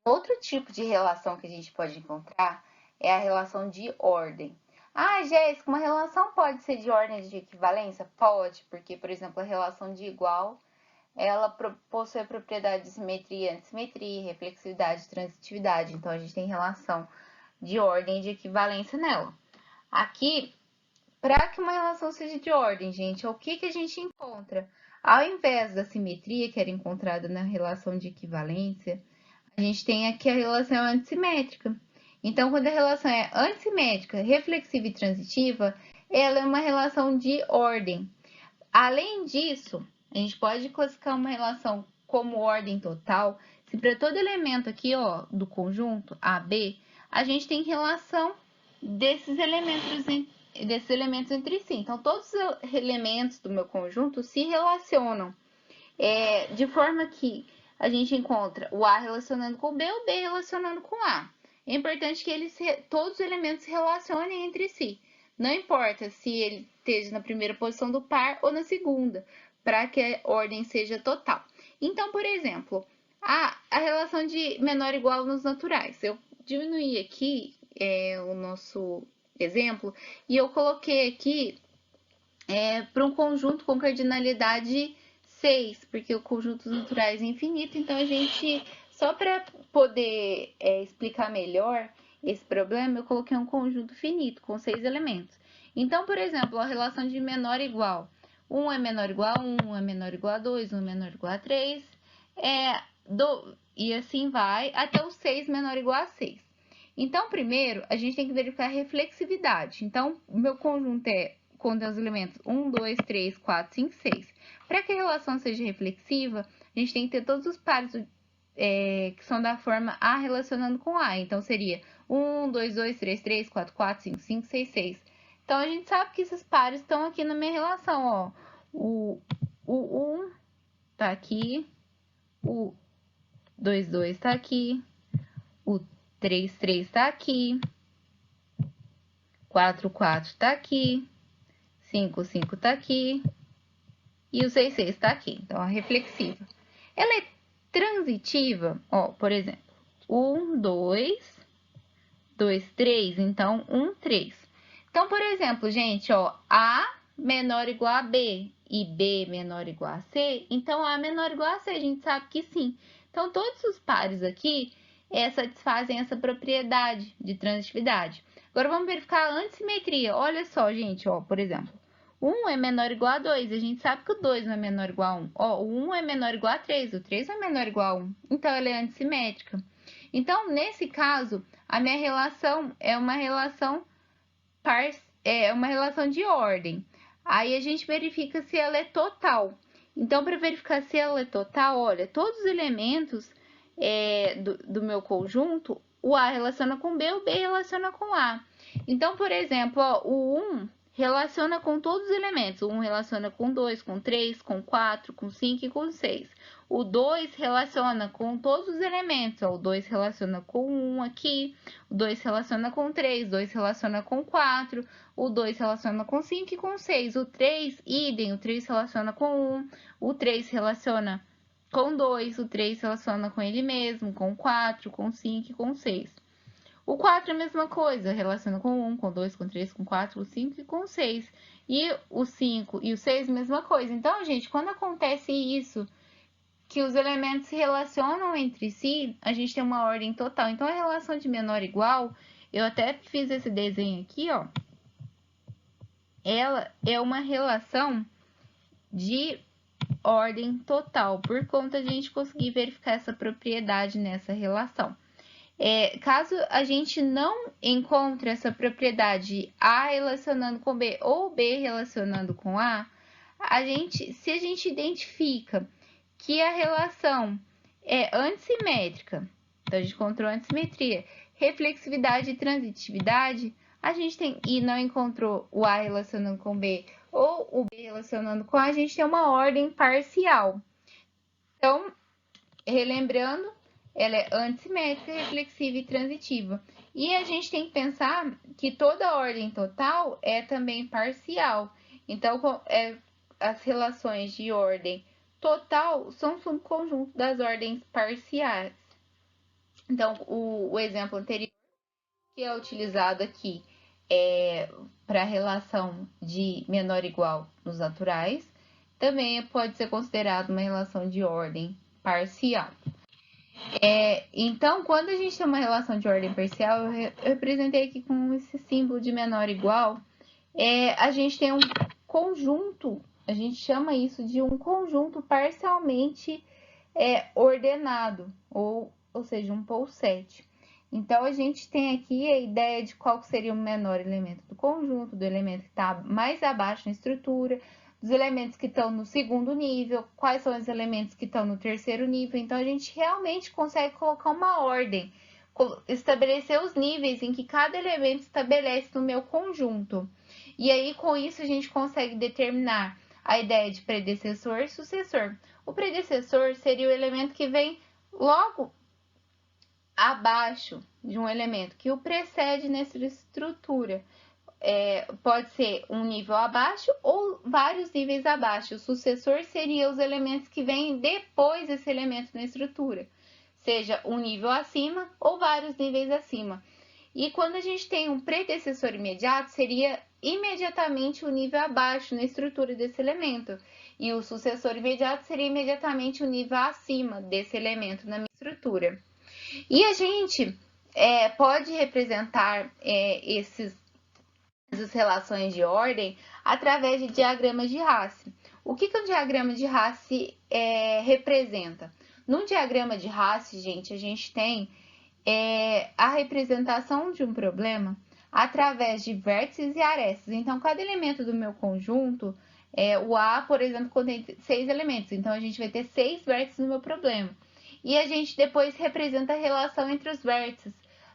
Outro tipo de relação que a gente pode encontrar é a relação de ordem. Ah, Jéssica, uma relação pode ser de ordem de equivalência? Pode, porque, por exemplo, a relação de igual, ela possui a propriedade de simetria, antissimetria, reflexividade, transitividade. Então, a gente tem relação de ordem de equivalência nela. Aqui, para que uma relação seja de ordem, gente, o que a gente encontra? Ao invés da simetria que era encontrada na relação de equivalência, a gente tem aqui a relação antissimétrica. Então, quando a relação é antissimétrica, reflexiva e transitiva, ela é uma relação de ordem. Além disso, a gente pode classificar uma relação como ordem total, se para todo elemento aqui, ó, do conjunto AB, a gente tem relação desses elementos entre si. Então, todos os elementos do meu conjunto se relacionam de forma que a gente encontra o A relacionando com o B, o B relacionando com o A. É importante que todos os elementos se relacionem entre si. Não importa se ele esteja na primeira posição do par ou na segunda, para que a ordem seja total. Então, por exemplo, a relação de menor ou igual nos naturais. Eu diminuí aqui o nosso exemplo e eu coloquei aqui para um conjunto com cardinalidade 6, porque o conjunto naturais é infinito, então a gente, só para poder explicar melhor esse problema, eu coloquei um conjunto finito, com 6 elementos. Então, por exemplo, a relação de menor ou igual. 1 é menor ou igual a 1, 1 é menor ou igual a 2, 1 é menor ou igual a 3, e assim vai até o 6 menor ou igual a 6. Então, primeiro, a gente tem que verificar a reflexividade. Então, o meu conjunto contém os elementos 1, 2, 3, 4, 5, 6. Para que a relação seja reflexiva, a gente tem que ter todos os pares que são da forma A relacionando com A. Então, seria 1, 2, 2, 3, 3, 4, 4, 5, 5, 6, 6. Então, a gente sabe que esses pares estão aqui na minha relação, ó. O 1 tá aqui, o 2, 2 tá aqui, o 3, 3 tá aqui, 4, 4 tá aqui, 5, 5 tá aqui e o 6, 6 tá aqui. Então, a reflexiva. Ela é transitiva, ó, por exemplo, 1, 2, 2, 3, então 1, 3. Então, por exemplo, gente, ó, A menor ou igual a B e B menor ou igual a C, então A menor ou igual a C, a gente sabe que sim. Então, todos os pares aqui satisfazem essa propriedade de transitividade. Agora, vamos verificar a antissimetria. Olha só, gente, ó, por exemplo, 1 é menor ou igual a 2, a gente sabe que o 2 não é menor ou igual a 1. Ó, o 1 é menor ou igual a 3, o 3 não é menor ou igual a 1. Então, ela é antissimétrica. Então, nesse caso, a minha relação é uma relação de ordem. Aí a gente verifica se ela é total. Então, para verificar se ela é total, olha, todos os elementos do meu conjunto, o A relaciona com B, o B relaciona com A. Então, por exemplo, ó, o 1 relaciona com todos os elementos. O 1 relaciona com 2, com 3, com 4, com 5 e com 6. O 2 relaciona com todos os elementos. Ó, o 2 relaciona com 1 aqui, o 2 relaciona com 3, o 2 relaciona com 4, o 2 relaciona com 5 e com 6. O 3, idem, o 3 relaciona com 1, o 3 relaciona com 2, o 3 relaciona com ele mesmo, com 4, com 5 e com 6. O 4 é a mesma coisa, relaciona com 1, com 2, com 3, com 4, com 5 e com 6. E o 5 e o 6, mesma coisa. Então, gente, quando acontece isso, que os elementos se relacionam entre si, a gente tem uma ordem total. Então, a relação de menor igual, eu até fiz esse desenho aqui, ó. Ela é uma relação de ordem total, por conta de a gente conseguir verificar essa propriedade nessa relação. Caso a gente não encontre essa propriedade A relacionando com B ou B relacionando com A, se a gente identifica que a relação é antissimétrica, então a gente encontrou antissimetria, reflexividade e transitividade, a gente tem e não encontrou o A relacionando com B ou o B relacionando com A, a gente tem uma ordem parcial. Então, relembrando, ela é antissimétrica, reflexiva e transitiva. E a gente tem que pensar que toda ordem total é também parcial. Então, as relações de ordem total são subconjunto das ordens parciais. Então, o exemplo anterior que é utilizado aqui para a relação de menor igual nos naturais, também pode ser considerado uma relação de ordem parcial. Então, quando a gente tem uma relação de ordem parcial, eu representei aqui com esse símbolo de menor igual, a gente tem um conjunto, a gente chama isso de um conjunto parcialmente ordenado, ou seja, um pole-set. Então, a gente tem aqui a ideia de qual seria o menor elemento do conjunto, do elemento que está mais abaixo na estrutura, dos elementos que estão no segundo nível, quais são os elementos que estão no terceiro nível. Então, a gente realmente consegue colocar uma ordem, estabelecer os níveis em que cada elemento estabelece no meu conjunto. E aí, com isso, a gente consegue determinar a ideia de predecessor e sucessor. O predecessor seria o elemento que vem logo abaixo de um elemento que o precede nessa estrutura. Pode ser um nível abaixo ou vários níveis abaixo. O sucessor seria os elementos que vêm depois desse elemento na estrutura, seja um nível acima ou vários níveis acima. E quando a gente tem um predecessor imediato, seria imediatamente o nível abaixo na estrutura desse elemento. E o sucessor imediato seria imediatamente o nível acima desse elemento na minha estrutura. E a gente pode representar essas relações de ordem através de diagramas de Hasse. O que um diagrama de Hasse representa? No diagrama de Hasse, gente, a gente tem a representação de um problema através de vértices e arestas. Então, cada elemento do meu conjunto, o A, por exemplo, contém 6 elementos. Então, a gente vai ter 6 vértices no meu problema. E a gente depois representa a relação entre os vértices.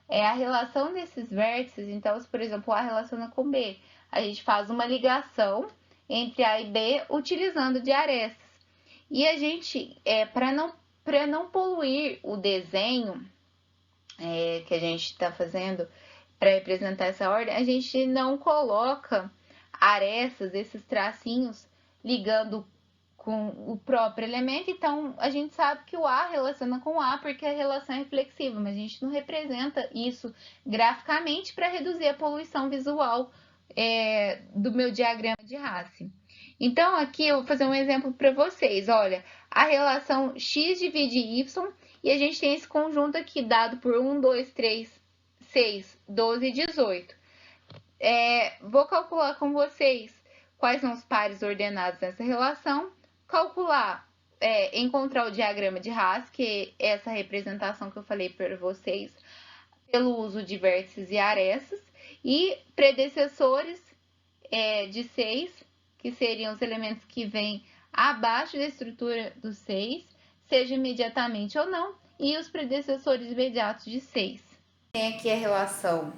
A relação desses vértices, então, se, por exemplo, A relaciona com B, a gente faz uma ligação entre A e B utilizando de arestas. E a gente, para não poluir o desenho que a gente está fazendo para representar essa ordem, a gente não coloca arestas, esses tracinhos, ligando com o próprio elemento. Então, a gente sabe que o A relaciona com o A porque a relação é reflexiva, mas a gente não representa isso graficamente para reduzir a poluição visual do meu diagrama de Hasse. Então, aqui eu vou fazer um exemplo para vocês. Olha, a relação x divide y, e a gente tem esse conjunto aqui dado por 1, 2, 3, 6, 12 e 18. Vou calcular com vocês quais são os pares ordenados nessa relação, calcular, encontrar o diagrama de Hasse, que é essa representação que eu falei para vocês, pelo uso de vértices e arestas, e predecessores de 6, que seriam os elementos que vêm abaixo da estrutura do 6, seja imediatamente ou não, e os predecessores imediatos de 6. Tem aqui a relação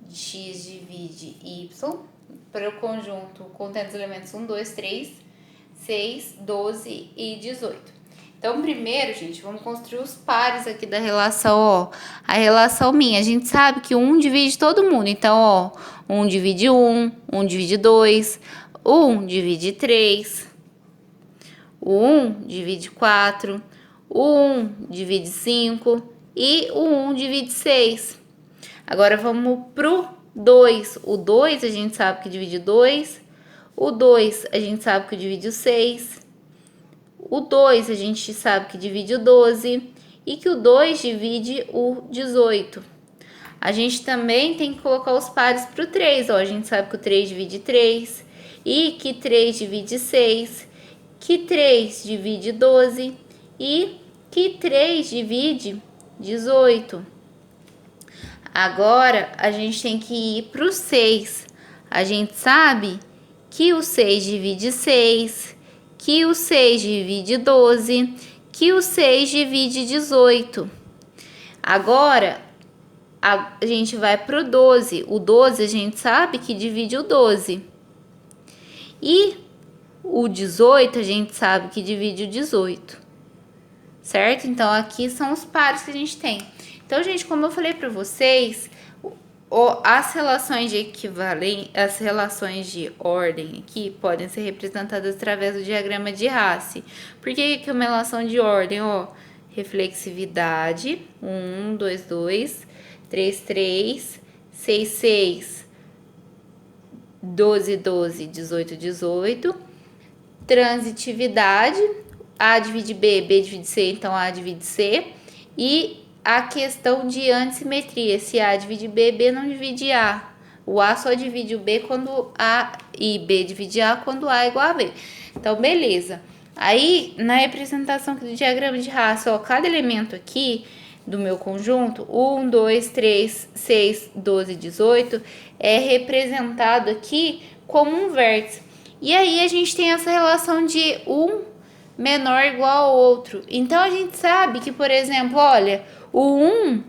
de x divide y para o conjunto contendo os elementos 1, 2, 3, 6, 12 e 18. Então, primeiro, gente, vamos construir os pares aqui da relação, ó. A relação minha, a gente sabe que 1 divide todo mundo. Então, ó, 1 divide 1, 1 divide 2, 1 divide 3, o 1 divide 4, o 1 divide 5 e o 1 divide 6. Agora, vamos pro 2. O 2 a gente sabe que divide 2, o 2 a gente sabe que divide o 6, o 2 a gente sabe que divide o 12 e que o 2 divide o 18. A gente também tem que colocar os pares para o 3. Ó, a gente sabe que o 3 divide 3 e que 3 divide 6, que 3 divide 12 e que 3 divide 18. Agora, a gente tem que ir para o 6. A gente sabe que o 6 divide 6, que o 6 divide 12, que o 6 divide 18. Agora, a gente vai para o 12. O 12 a gente sabe que divide o 12. E o 18 a gente sabe que divide o 18. Certo? Então, aqui são os pares que a gente tem. Então, gente, como eu falei para vocês, as relações de equivalência, as relações de ordem aqui podem ser representadas através do diagrama de Hasse. Por que é uma relação de ordem? Ó, reflexividade, 1, 2, 2, 3, 3, 6, 6, 12, 12, 18, 18. Transitividade, A divide B, B divide C, então A divide C. E a questão de antissimetria, se A divide B, B não divide A. O A só divide o B quando A e B divide A quando A é igual a B. Então, beleza. Aí, na representação do diagrama de raça, ó, cada elemento aqui do meu conjunto, 1, 2, 3, 6, 12, 18, é representado aqui como um vértice. E aí, a gente tem essa relação de um menor igual ao outro. Então, a gente sabe que, por exemplo, olha, o 1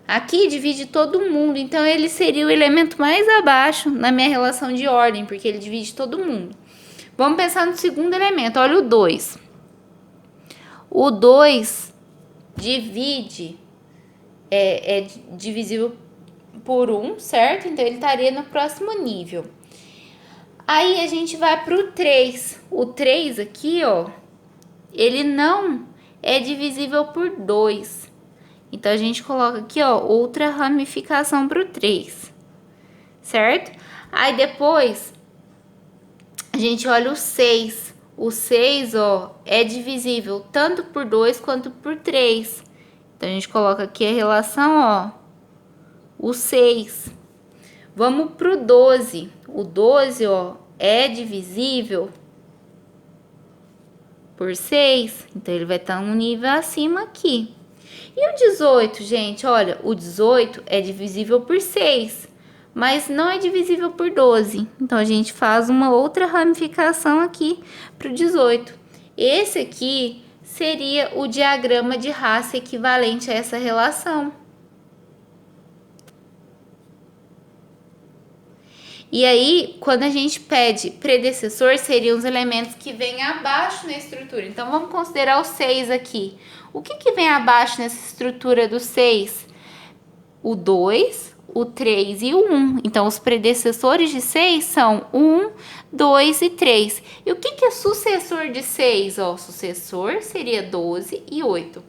aqui divide todo mundo. Então, ele seria o elemento mais abaixo na minha relação de ordem, porque ele divide todo mundo. Vamos pensar no segundo elemento. Olha o 2. O 2 divide, é divisível por 1, certo? Então, ele estaria no próximo nível. Aí, a gente vai para o 3. O 3 aqui, ó, ele não é divisível por 2. Então, a gente coloca aqui, ó, outra ramificação para o 3, certo? Aí, depois, a gente olha o 6. O 6, ó, é divisível tanto por 2 quanto por 3. Então, a gente coloca aqui a relação, ó, o 6. Vamos pro 12. O 12, ó, é divisível por 6. Então, ele vai estar um nível acima aqui. E o 18, gente, olha, o 18 é divisível por 6. Mas não é divisível por 12. Então, a gente faz uma outra ramificação aqui para o 18. Esse aqui seria o diagrama de raça equivalente a essa relação. E aí, quando a gente pede predecessor, seriam os elementos que vêm abaixo na estrutura. Então, vamos considerar o 6 aqui. O que vem abaixo nessa estrutura do 6? O 2, o 3 e o 1. Então, os predecessores de 6 são 1, 2 e 3. E o que é sucessor de 6? Ó, sucessor seria 12 e 8.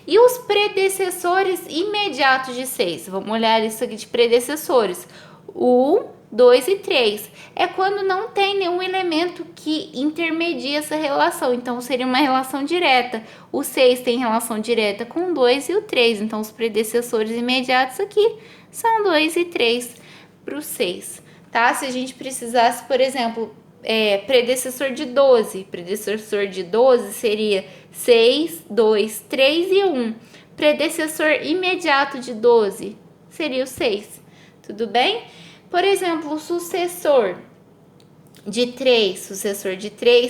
E os predecessores imediatos de 6? Vamos olhar isso aqui de predecessores. 1, 2 e 3. É quando não tem nenhum elemento que intermedia essa relação. Então, seria uma relação direta. O 6 tem relação direta com o 2 e o 3. Então, os predecessores imediatos aqui são 2 e 3 para o 6, tá? Se a gente precisasse, por exemplo, predecessor de 12. Predecessor de 12 seria 6, 2, 3 e 1. Predecessor imediato de 12 seria o 6. Tudo bem? Por exemplo, o sucessor de 3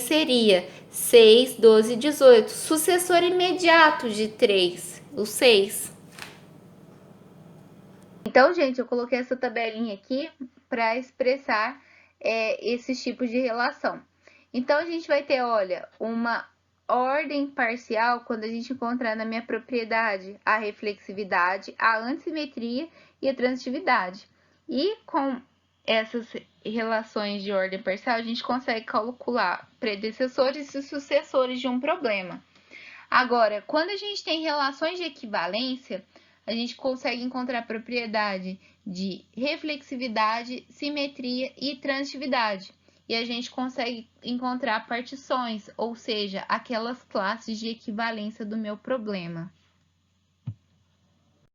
seria 6, 12 e 18. Sucessor imediato de 3, o 6. Então, gente, eu coloquei essa tabelinha aqui para expressar esses tipos de relação. Então, a gente vai ter, olha, uma ordem parcial quando a gente encontrar na minha propriedade a reflexividade, a antissimetria e a transitividade. E com essas relações de ordem parcial, a gente consegue calcular predecessores e sucessores de um problema. Agora, quando a gente tem relações de equivalência, a gente consegue encontrar a propriedade de reflexividade, simetria e transitividade. E a gente consegue encontrar partições, ou seja, aquelas classes de equivalência do meu problema.